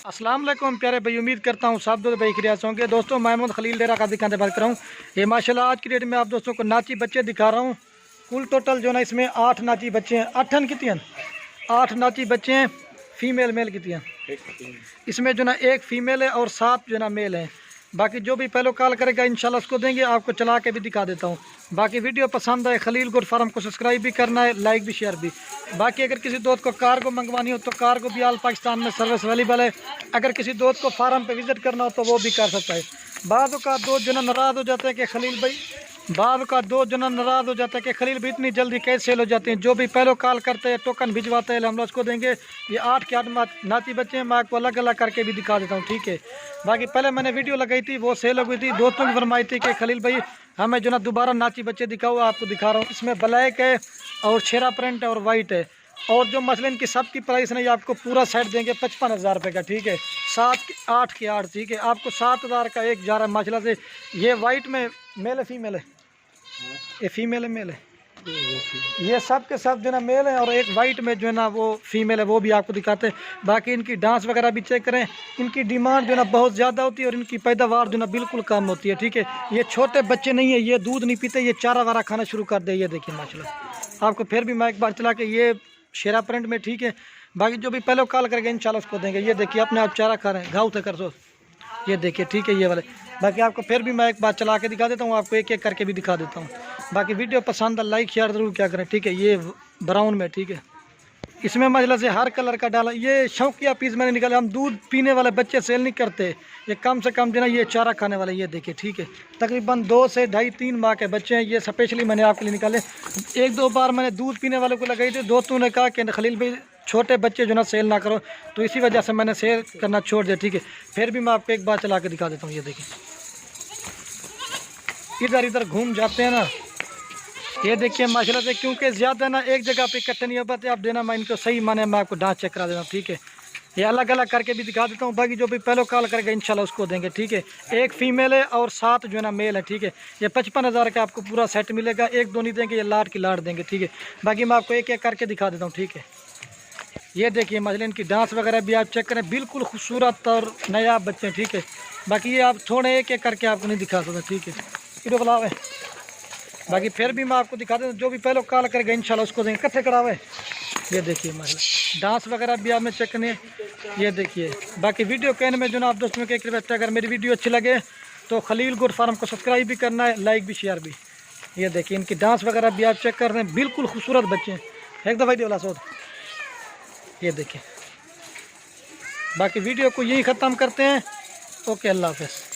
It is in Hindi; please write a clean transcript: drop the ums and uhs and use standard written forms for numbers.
अस्सलाम वालेकुम प्यारे भाई, उम्मीद करता हूँ सब दोस्त भाई खैरियत से होंगे। दोस्तों महमूद खलील डेरा का दिखाने बात कर रहा हूँ। ये माशाल्लाह आज की डेट में आप दोस्तों को नाची बच्चे दिखा रहा हूँ। कुल टोटल जो ना इसमें 8 नाची बच्चे हैं। 8 कितनी हैं? 8 नाची बच्चे हैं। फीमेल मेल कितनी हैं? इसमें जो ना एक फीमेल है और 7 जो ना मेल हैं। बाकी जो भी पहले कॉल करेगा इंशाल्लाह उसको देंगे, आपको चला के भी दिखा देता हूँ। बाकी वीडियो पसंद आए खलील गोट फार्म को सब्सक्राइब भी करना है, लाइक भी शेयर भी। बाकी अगर किसी दोस्त को कार को मंगवानी हो तो कार को भी आल पाकिस्तान में सर्विस अवेलेबल है। अगर किसी दोस्त को फार्म पे विज़िट करना हो तो वो भी कर सकता है। बाद का दोस्त जो ना नाराज़ हो जाते हैं कि खलील भाई नाराज़ हो जाता है कि खलील भाई इतनी जल्दी कैसे सेल हो जाती हैं। जो भी पहले कॉल करते हैं टोकन भिजवाते हैं, हम लोग उसको देंगे। ये 8 के 8 नाती बच्चे हैं, मैं आपको अलग अलग करके भी दिखा देता हूँ, ठीक है। बाकी पहले मैंने वीडियो लगाई थी, वो सेल हो गई थी। दोस्तों की फरमाई थी कि खलील भाई हमें जो ना दोबारा नाची बच्चे दिखाओ, आपको दिखा रहा हूँ। इसमें ब्लैक है और शेरा प्रिंट है और वाइट है। और जो मसलन इनकी सबकी प्राइस नहीं, आपको पूरा सेट देंगे 55,000 रुपये का, ठीक है। 8 के 8, ठीक है। आपको 7,000 का एक जा रहा है माशाल्लाह से। ये वाइट में मेल है फीमेल है? ये फीमेल है मेल है? ये सब के सब जो ना मेल है और एक वाइट में जो है ना वो फीमेल है, वो भी आपको दिखाते हैं। बाकी इनकी डांस वगैरह भी चेक करें। इनकी डिमांड जो है ना बहुत ज़्यादा होती है और इनकी पैदावार जो ना बिल्कुल कम होती है, ठीक है। ये छोटे बच्चे नहीं है, ये दूध नहीं पीते, ये चारा वारा खाना शुरू कर दे। ये देखिए माशाल्लाह, आपको फिर भी मैं एक बार चला के ये शेरा प्रिंट में, ठीक है। बाकी जो भी पहले कॉल करके इंशाल्लाह उसको देंगे। ये देखिए अपने आप चारा खा रहे हैं, घाव थे कर सो। ये देखिए, ठीक है, ये वाले। बाकी आपको फिर भी मैं एक बार चला के दिखा देता हूँ, आपको एक एक करके भी दिखा देता हूँ। बाकी वीडियो पसंद है लाइक शेयर ज़रूर क्या करें, ठीक है। ये ब्राउन में, ठीक है। इसमें मसला से हर कलर का डाला। ये शौकिया पीस मैंने निकाला। हम दूध पीने वाले बच्चे सेल नहीं करते, ये कम से कम जो ना ये चारा खाने वाले। ये देखिए, ठीक है। तकरीबन 2 से 2.5-3 माह के बच्चे हैं। ये स्पेशली मैंने आपके लिए निकाले। 1-2 बार मैंने दूध पीने वाले को लगाई थी। दोस्तों ने कहा कि खलील भाई छोटे बच्चे जो ना सेल ना करो, तो इसी वजह से मैंने सेल करना छोड़ दिया, ठीक है। फिर भी मैं आपको एक बार चला के दिखा देता हूँ। ये देखिए, इधर इधर घूम जाते हैं ना। ये देखिए माशाल्लाह से, क्योंकि ज़्यादा ना एक जगह पे इकट्ठे नहीं हो पाते। आप देना, मैं इनको सही माने मैं आपको डांस चेक करा देता हूँ, ठीक है। ये अलग अलग करके भी दिखा देता हूँ। बाकी जो भी पहले कॉल करके इंशाल्लाह उसको देंगे, ठीक है। एक फीमेल है और 7 जो है ना मेल है, ठीक है। ये 55,000 का आपको पूरा सेट मिलेगा। 1-2 नहीं देंगे, ये लाट की लाट देंगे, ठीक है। बाकी मैं आपको एक एक करके दिखा देता हूँ, ठीक है। ये देखिए मसलन इनकी डांस वगैरह भी आप चेक करें, बिल्कुल खूबसूरत और नया बच्चे, ठीक है। बाकी ये आप थोड़े एक एक करके आपको नहीं दिखा सकते, ठीक है। वीडियो बुलावे। बाकी फिर भी मैं आपको दिखा देता हूँ। जो भी पहले कॉल करेगा इंशाल्लाह उसको देंगे। इकट्ठे करावे। ये देखिए मतलब डांस वगैरह भी आपने चेक करनी है। ये देखिए। बाकी वीडियो कहने में जो ना आप दोस्तों में एक रिक्वेस्ट है, अगर मेरी वीडियो अच्छी लगे तो खलील गोट फार्म को सब्सक्राइब भी करना है, लाइक भी शेयर भी। ये देखिए इनकी डांस वगैरह भी आप चेक कर रहे हैं, बिल्कुल खूबसूरत बच्चे हैं। एक दफ़ा वाला सोच। ये देखिए। बाकी वीडियो को यही ख़त्म करते हैं। ओके, अल्लाह हाफ़िज़।